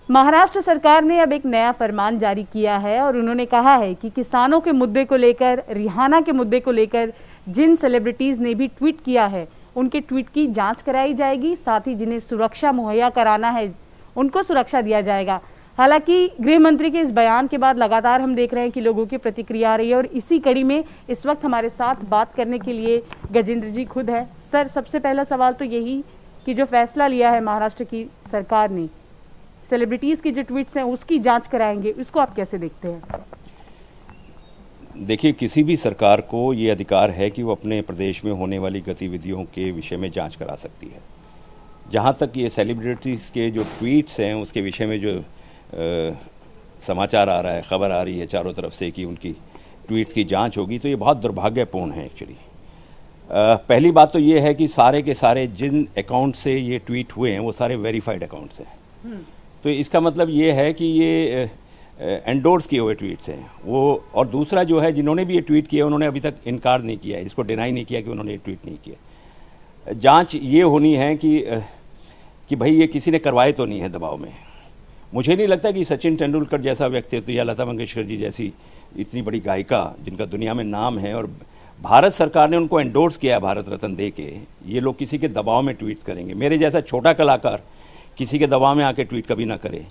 महाराष्ट्र सरकार ने अब एक नया फरमान जारी किया है और उन्होंने कहा है कि किसानों के मुद्दे को लेकर, रिहाना के मुद्दे को लेकर जिन सेलिब्रिटीज ने भी ट्वीट किया है उनके ट्वीट की जांच कराई जाएगी, साथ ही जिन्हें सुरक्षा मुहैया कराना है उनको सुरक्षा दिया जाएगा। हालांकि गृह मंत्री के इस बयान के बाद लगातार हम देख रहे हैं कि लोगों की प्रतिक्रिया आ रही है और इसी कड़ी में इस वक्त हमारे साथ बात करने के लिए गजेंद्र जी खुद है। सर, सबसे पहला सवाल तो यही कि जो फैसला लिया है महाराष्ट्र की सरकार ने, सेलिब्रिटीज की जो ट्वीट्स हैं उसकी जांच कराएंगे, उसको आप कैसे देखते हैं? देखिए, किसी भी सरकार को ये अधिकार है कि वो अपने प्रदेश में होने वाली गतिविधियों के विषय में जांच करा सकती है। जहाँ तक ये सेलिब्रिटीज़ के जो ट्वीट्स हैं उसके विषय में जो समाचार आ रहा है, खबर आ रही है चारों तरफ से कि उनकी ट्वीट्स की जांच होगी, तो ये बहुत दुर्भाग्यपूर्ण है एक्चुअली। पहली बात तो ये है कि सारे के सारे जिन अकाउंट से ये ट्वीट हुए हैं वो सारे वेरीफाइड अकाउंट्स हैं। तो इसका मतलब ये है कि ये एंडोर्स किए हुए ट्वीट्स हैं वो। और दूसरा जो है, जिन्होंने भी ये ट्वीट किया उन्होंने अभी तक इनकार नहीं किया है, इसको डिनाई नहीं किया कि उन्होंने ये ट्वीट नहीं किया। जांच ये होनी है कि भाई ये किसी ने करवाए तो नहीं है दबाव में। मुझे नहीं लगता कि सचिन तेंदुलकर जैसा व्यक्तित्व या लता मंगेशकर जी जैसी इतनी बड़ी गायिका जिनका दुनिया में नाम है और भारत सरकार ने उनको एंडोर्स किया भारत रत्न दे के, ये लोग किसी के दबाव में ट्वीट करेंगे। मेरे जैसा छोटा कलाकार किसी के दबाव में आके ट्वीट कभी ना करे।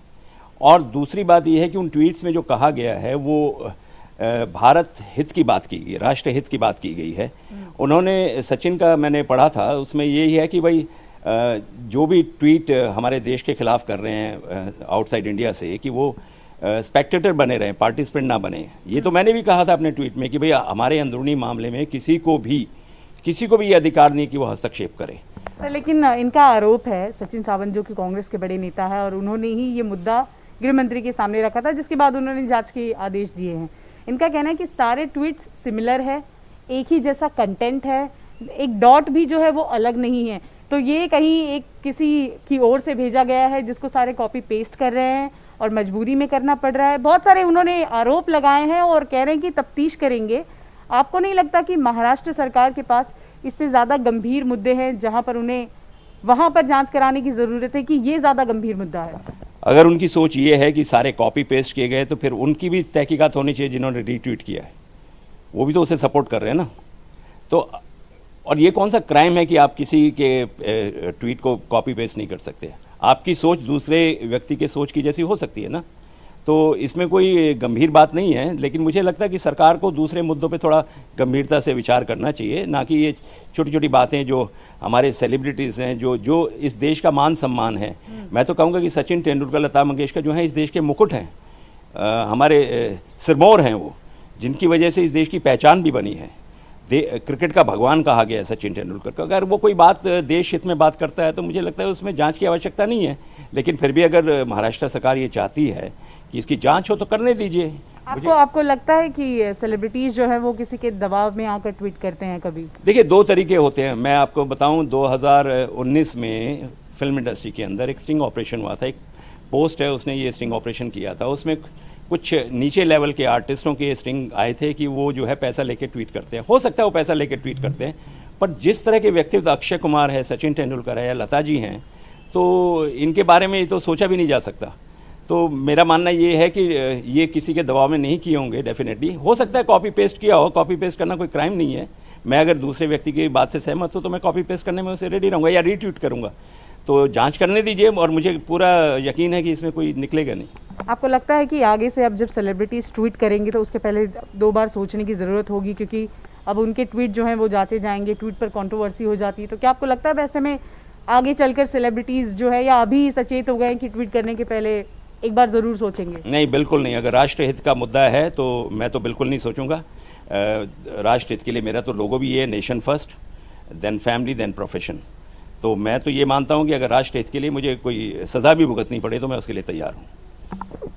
और दूसरी बात यह है कि उन ट्वीट्स में जो कहा गया है वो भारत हित की बात की गई, राष्ट्र हित की बात की गई है। उन्होंने, सचिन का मैंने पढ़ा था, उसमें यही है कि भाई जो भी ट्वीट हमारे देश के खिलाफ कर रहे हैं आउटसाइड इंडिया से, कि वो स्पेक्टेटर बने रहें, पार्टिसिपेंट ना बने। ये तो मैंने भी कहा था अपने ट्वीट में कि भाई हमारे अंदरूनी मामले में किसी को भी ये अधिकार नहीं कि वो हस्तक्षेप करे। लेकिन इनका आरोप है, सचिन सावंत जो कि कांग्रेस के बड़े नेता है और उन्होंने ही ये मुद्दा गृह मंत्री के सामने रखा था, जिसके बाद उन्होंने जांच के आदेश दिए हैं। इनका कहना है कि सारे ट्वीट्स सिमिलर है, एक ही जैसा कंटेंट है, एक डॉट भी जो है वो अलग नहीं है। तो ये कहीं एक किसी की ओर से भेजा गया है जिसको सारे कॉपी पेस्ट कर रहे हैं और मजबूरी में करना पड़ रहा है। बहुत सारे उन्होंने आरोप लगाए हैं और कह रहे हैं कि तफ्तीश करेंगे। आपको नहीं लगता कि महाराष्ट्र सरकार के पास इससे ज्यादा गंभीर मुद्दे हैं जहां पर उन्हें वहां पर जांच कराने की जरूरत है, कि ये ज्यादा गंभीर मुद्दा है? अगर उनकी सोच ये है कि सारे कॉपी पेस्ट किए गए तो फिर उनकी भी तहकीकात होनी चाहिए, जिन्होंने रीट्वीट किया है वो भी तो उसे सपोर्ट कर रहे हैं ना। तो और ये कौन सा क्राइम है कि आप किसी के ट्वीट को कॉपी पेस्ट नहीं कर सकते? आपकी सोच दूसरे व्यक्ति के सोच की जैसी हो सकती है ना। तो इसमें कोई गंभीर बात नहीं है, लेकिन मुझे लगता है कि सरकार को दूसरे मुद्दों पे थोड़ा गंभीरता से विचार करना चाहिए, ना कि ये छोटी छोटी बातें जो हमारे सेलिब्रिटीज़ हैं, जो इस देश का मान सम्मान है। मैं तो कहूँगा कि सचिन तेंदुलकर, लता मंगेशकर जो हैं इस देश के मुकुट हैं, हमारे सिरमौर हैं वो, जिनकी वजह से इस देश की पहचान भी बनी है। क्रिकेट का भगवान कहा गया है सचिन तेंदुलकर का। अगर वो कोई बात देश हित में बात करता है तो मुझे लगता है उसमें जांच की आवश्यकता नहीं है। लेकिन फिर भी अगर महाराष्ट्र सरकार ये चाहती है कि इसकी जांच हो तो करने दीजिए। आपको लगता है कि सेलिब्रिटीज जो है वो किसी के दबाव में आकर ट्वीट करते हैं कभी? देखिए, दो तरीके होते हैं। मैं आपको बताऊं, 2019 में फिल्म इंडस्ट्री के अंदर एक स्टिंग ऑपरेशन हुआ था। एक पोस्ट है, उसने ये स्टिंग ऑपरेशन किया था। उसमें कुछ नीचे लेवल के आर्टिस्टों के स्टिंग आए थे कि वो जो है पैसा लेके ट्वीट करते हैं। हो सकता है वो पैसा लेके ट्वीट करते हैं, पर जिस तरह के व्यक्तित्व अक्षय कुमार है, सचिन तेंदुलकर है या लता जी हैं, तो इनके बारे में तो सोचा भी नहीं जा सकता। तो मेरा मानना ये है कि ये किसी के दबाव में नहीं किए होंगे। डेफिनेटली हो सकता है कॉपी पेस्ट किया हो। कॉपी पेस्ट करना कोई क्राइम नहीं है। मैं अगर दूसरे व्यक्ति की बात से सहमत हूं तो मैं कॉपी पेस्ट करने में उसे रेडी रहूंगा या रीट्वीट करूंगा। तो जांच करने दीजिए और मुझे पूरा यकीन है कि इसमें कोई निकलेगा नहीं। आपको लगता है कि आगे से अब जब सेलिब्रिटीज ट्वीट करेंगे तो उसके पहले 2 बार सोचने की जरूरत होगी, क्योंकि अब उनके ट्वीट जो हैं वो जांचे जाएंगे, ट्वीट पर कंट्रोवर्सी हो जाती है। तो क्या आपको लगता है वैसे में आगे चलकर सेलिब्रिटीज जो है या अभी सचेत हो गए कि ट्वीट करने के पहले एक बार जरूर सोचेंगे? नहीं, बिल्कुल नहीं। अगर राष्ट्र हित का मुद्दा है तो मैं तो बिल्कुल नहीं सोचूंगा। राष्ट्र हित के लिए मेरा तो लोगो भी ये, nation first, then family, then profession. तो मैं तो ये मानता हूं कि अगर राष्ट्र हित के लिए मुझे कोई सजा भी भुगतनी पड़े तो मैं उसके लिए तैयार हूं।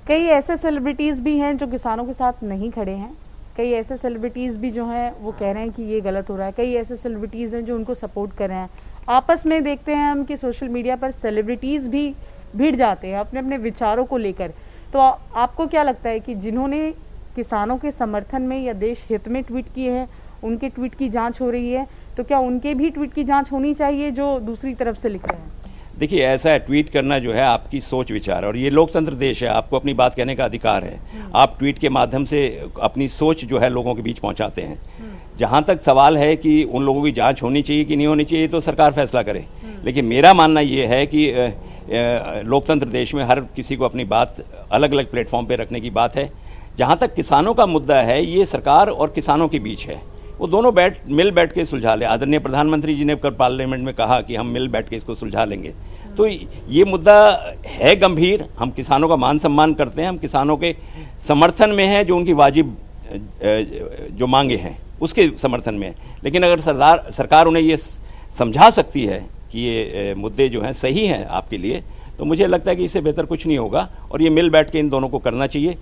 कई ऐसे सेलिब्रिटीज भी हैं जो किसानों के साथ नहीं खड़े हैं। कई ऐसे सेलिब्रिटीज भी जो हैं वो कह रहे हैं कि ये गलत हो रहा है। कई ऐसे सेलिब्रिटीज हैं जो उनको सपोर्ट कर रहे हैं। आपस में देखते हैं हम कि सोशल मीडिया पर सेलिब्रिटीज भी भिड़ जाते हैं अपने अपने विचारों को लेकर। तो आपको क्या लगता है कि जिन्होंने किसानों के समर्थन में या देश हित में ट्वीट किए हैं उनके ट्वीट की जांच हो रही है, तो क्या उनके भी ट्वीट की जांच होनी चाहिए जो दूसरी तरफ से लिख रहे हैं? देखिए, ऐसा है, ट्वीट करना जो है आपकी सोच विचार है और ये लोकतंत्र देश है, आपको अपनी बात कहने का अधिकार है। आप ट्वीट के माध्यम से अपनी सोच जो है लोगों के बीच पहुंचाते हैं। जहां तक सवाल है कि उन लोगों की जांच होनी चाहिए कि नहीं होनी चाहिए, तो सरकार फैसला करे। लेकिन मेरा मानना ये है कि लोकतंत्र देश में हर किसी को अपनी बात अलग अलग प्लेटफॉर्म पे रखने की बात है। जहां तक किसानों का मुद्दा है, ये सरकार और किसानों के बीच है, वो दोनों मिल बैठ के सुलझा ले। आदरणीय प्रधानमंत्री जी ने कल पार्लियामेंट में कहा कि हम मिल बैठ के इसको सुलझा लेंगे। तो ये मुद्दा है गंभीर, हम किसानों का मान सम्मान करते हैं, हम किसानों के समर्थन में हैं, जो उनकी वाजिब जो मांगे हैं उसके समर्थन में है। लेकिन अगर सरकार उन्हें ये समझा सकती है कि ये मुद्दे जो हैं सही हैं आपके लिए, तो मुझे लगता है कि इससे बेहतर कुछ नहीं होगा और ये मिल बैठ के इन दोनों को करना चाहिए।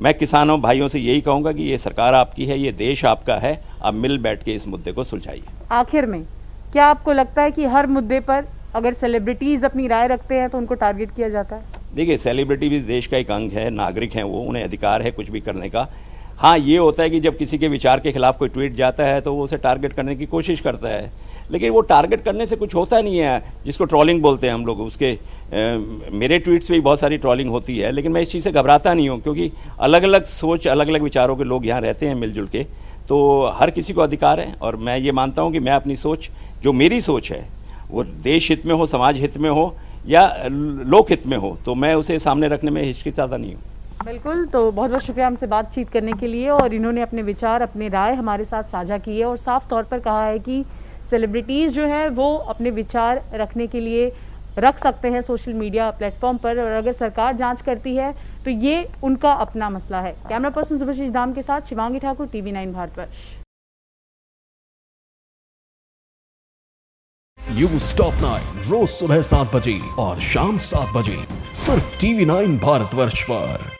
मैं किसानों भाइयों से यही कहूंगा कि ये सरकार आपकी है, ये देश आपका है, आप मिल बैठ के इस मुद्दे को सुलझाइए। आखिर में क्या आपको लगता है कि हर मुद्दे पर अगर सेलिब्रिटीज अपनी राय रखते हैं तो उनको टारगेट किया जाता है? देखिए, सेलिब्रिटी भी देश का एक अंग है, नागरिक हैं वो, उन्हें अधिकार है कुछ भी करने का। हाँ, ये होता है कि जब किसी के विचार के खिलाफ कोई ट्वीट जाता है तो वो उसे टारगेट करने की कोशिश करता है, लेकिन वो टारगेट करने से कुछ होता नहीं है, जिसको ट्रोलिंग बोलते हैं हम लोग। उसके मेरे ट्वीट्स पे भी बहुत सारी ट्रोलिंग होती है, लेकिन मैं इस चीज़ से घबराता नहीं हूँ, क्योंकि अलग अलग सोच, अलग अलग विचारों के लोग यहाँ रहते हैं मिलजुल के, तो हर किसी को अधिकार है। और मैं ये मानता हूँ कि मैं अपनी सोच, जो मेरी सोच है, वो देश हित में हो, समाज हित में हो या लोक हित में हो, तो मैं उसे सामने रखने में हिचकिचाता नहीं हूँ। बिल्कुल, तो बहुत बहुत शुक्रिया हमसे बातचीत करने के लिए। और इन्होंने अपने विचार, अपनी राय हमारे साथ साझा की है और साफ तौर पर कहा है कि सेलिब्रिटीज़ जो है वो अपने विचार रखने के लिए रख सकते हैं सोशल मीडिया प्लेटफॉर्म पर, और अगर सरकार जांच करती है तो ये उनका अपना मसला है। कैमरा पर्सन सुभाषिष दाम के साथ Shivangi Thakur, TV9 Bharatvarsh. News top 9 रोज सुबह 7 बजे और शाम 7 बजे सिर्फ TV9 भारतवर्ष पर।